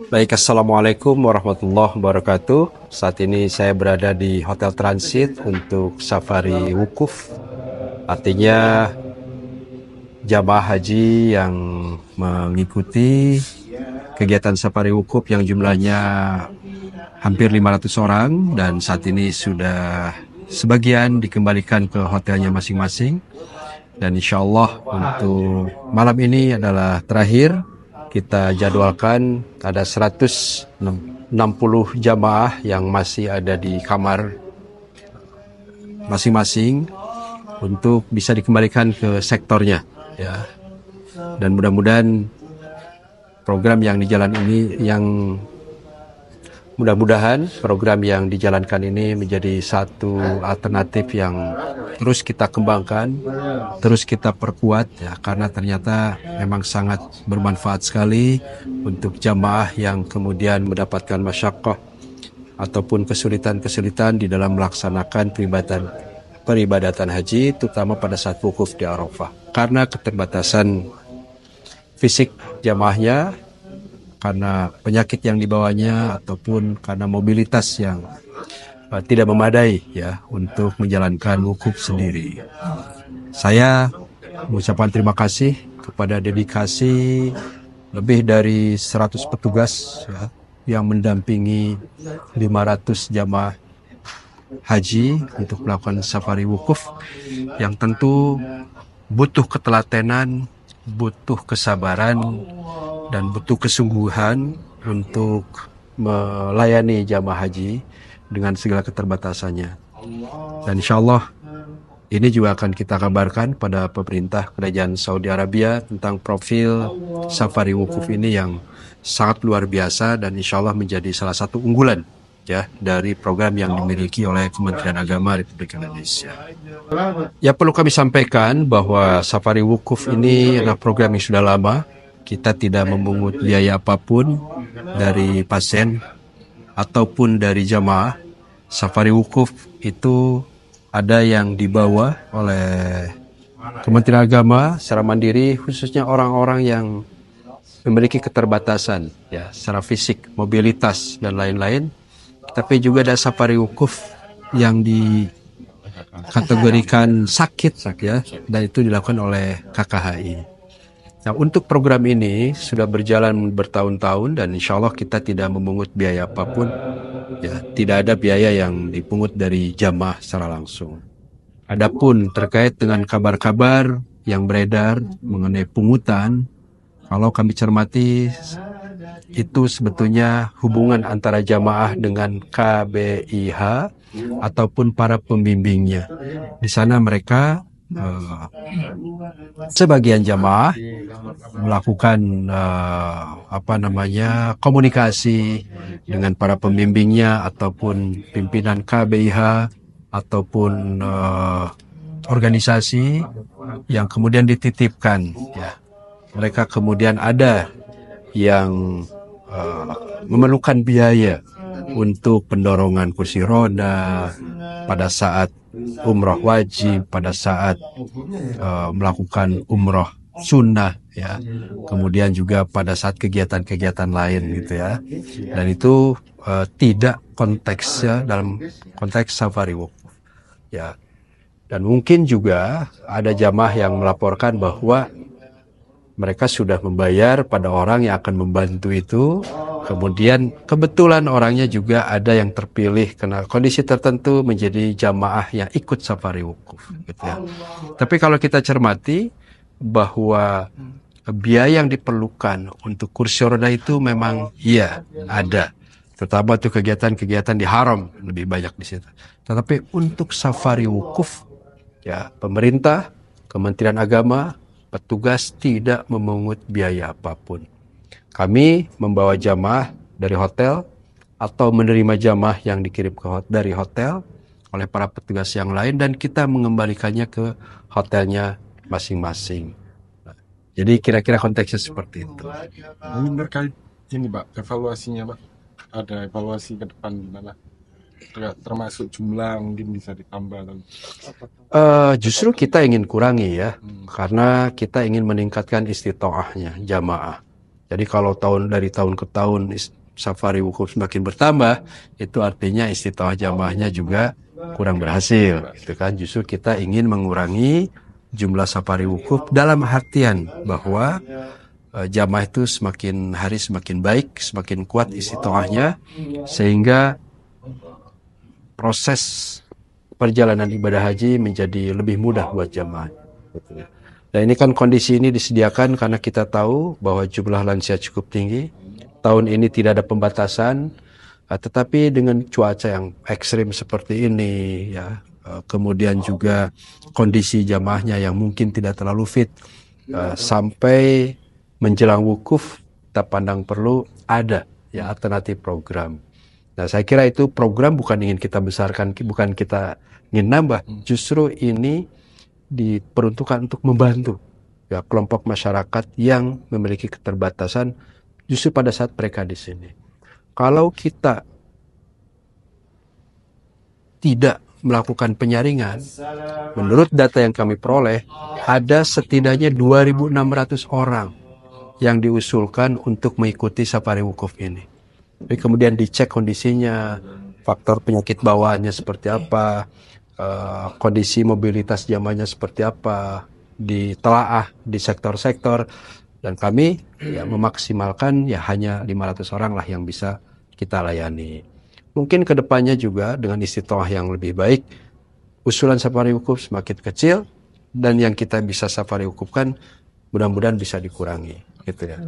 Baik, Assalamualaikum warahmatullahi wabarakatuh. Saat ini saya berada di Hotel Transit untuk safari wukuf. Artinya jamaah haji yang mengikuti kegiatan safari wukuf yang jumlahnya hampir 500 orang dan saat ini sudah sebagian dikembalikan ke hotelnya masing-masing. Dan insya Allah untuk malam ini adalah terakhir. Kita jadwalkan ada 160 jamaah yang masih ada di kamar masing-masing untuk bisa dikembalikan ke sektornya, ya. Dan mudah-mudahan program yang dijalankan ini menjadi satu alternatif yang terus kita kembangkan, terus kita perkuat, ya, karena ternyata memang sangat bermanfaat sekali untuk jamaah yang kemudian mendapatkan masyaqqah ataupun kesulitan-kesulitan di dalam melaksanakan peribadatan haji, terutama pada saat wukuf di Arafah. Karena keterbatasan fisik jamaahnya, karena penyakit yang dibawanya ataupun karena mobilitas yang tidak memadai, ya, untuk menjalankan wukuf sendiri. Saya mengucapkan terima kasih kepada dedikasi lebih dari 100 petugas, ya, yang mendampingi 500 jamaah haji untuk melakukan safari wukuf yang tentu butuh ketelatenan, butuh kesabaran, dan butuh kesungguhan untuk melayani jamaah haji dengan segala keterbatasannya. Dan insya Allah ini juga akan kita kabarkan pada pemerintah Kerajaan Saudi Arabia tentang profil safari wukuf ini yang sangat luar biasa dan insya Allah menjadi salah satu unggulan, ya, dari program yang dimiliki oleh Kementerian Agama Republik Indonesia. Ya, perlu kami sampaikan bahwa safari wukuf ini adalah program yang sudah lama. Kita tidak memungut biaya apapun dari pasien ataupun dari jamaah. Safari wukuf itu ada yang dibawa oleh Kementerian Agama secara mandiri, khususnya orang-orang yang memiliki keterbatasan, ya, secara fisik, mobilitas, dan lain-lain. Tapi juga ada safari wukuf yang dikategorikan sakit, ya, dan itu dilakukan oleh KKHI. Nah, untuk program ini sudah berjalan bertahun-tahun dan insya Allah kita tidak memungut biaya apapun, ya, tidak ada biaya yang dipungut dari jamaah secara langsung. Adapun terkait dengan kabar-kabar yang beredar mengenai pungutan, kalau kami cermati itu sebetulnya hubungan antara jamaah dengan KBIH ataupun para pembimbingnya. Di sana mereka sebagian jamaah melakukan komunikasi dengan para pembimbingnya ataupun pimpinan KBIH ataupun organisasi yang kemudian dititipkan, ya. Mereka kemudian ada yang memerlukan biaya untuk pendorongan kursi roda pada saat umroh wajib, pada saat melakukan umroh sunnah, ya, kemudian juga pada saat kegiatan-kegiatan lain, gitu, ya. Dan itu tidak konteksnya dalam konteks safari wukuf, ya. Dan mungkin juga ada jamaah yang melaporkan bahwa mereka sudah membayar pada orang yang akan membantu itu. Kemudian kebetulan orangnya juga ada yang terpilih karena kondisi tertentu menjadi jamaah yang ikut safari wukuf, gitu, ya. Tapi kalau kita cermati bahwa biaya yang diperlukan untuk kursi roda itu memang iya ada, terutama untuk kegiatan-kegiatan di haram lebih banyak di situ. Tetapi untuk safari wukuf, ya, pemerintah, Kementerian Agama, petugas tidak memungut biaya apapun. Kami membawa jamaah dari hotel atau menerima jamaah yang dikirim dari hotel oleh para petugas yang lain dan kita mengembalikannya ke hotelnya masing-masing. Jadi kira-kira konteksnya seperti itu. Ini terkait ini, Pak, evaluasinya, Pak. Ada evaluasi ke depan gimana? Termasuk jumlah mungkin bisa ditambah atau Justru kita ingin kurangi, ya, karena kita ingin meningkatkan istitoahnya jamaah. Jadi kalau dari tahun ke tahun safari wukuf semakin bertambah, itu artinya istitoah jamaahnya juga kurang berhasil. Gitu kan? Justru kita ingin mengurangi jumlah safari wukuf dalam artian bahwa jamaah itu semakin hari semakin baik, semakin kuat istitoahnya, sehingga proses perjalanan ibadah haji menjadi lebih mudah buat jamaah. Gitu ya. Dan ini kan kondisi ini disediakan karena kita tahu bahwa jumlah lansia cukup tinggi. Tahun ini tidak ada pembatasan, tetapi dengan cuaca yang ekstrim seperti ini, ya, kemudian juga kondisi jamaahnya yang mungkin tidak terlalu fit, sampai menjelang wukuf, kita pandang perlu ada ya alternatif program. Nah, saya kira itu program bukan ingin kita besarkan, bukan kita ingin nambah, justru ini diperuntukkan untuk membantu ya kelompok masyarakat yang memiliki keterbatasan justru pada saat mereka di sini. Kalau kita tidak melakukan penyaringan, menurut data yang kami peroleh, ada setidaknya 2.600 orang yang diusulkan untuk mengikuti safari wukuf ini. Tapi kemudian dicek kondisinya, faktor penyakit bawaannya seperti apa, kondisi mobilitas jamaahnya seperti apa, ditelaah di sektor-sektor, dan kami ya memaksimalkan ya hanya 500 orang lah yang bisa kita layani. Mungkin kedepannya juga dengan istitoah yang lebih baik, usulan safari wukuf semakin kecil, dan yang kita bisa safari wukufkan mudah-mudahan bisa dikurangi, gitu ya.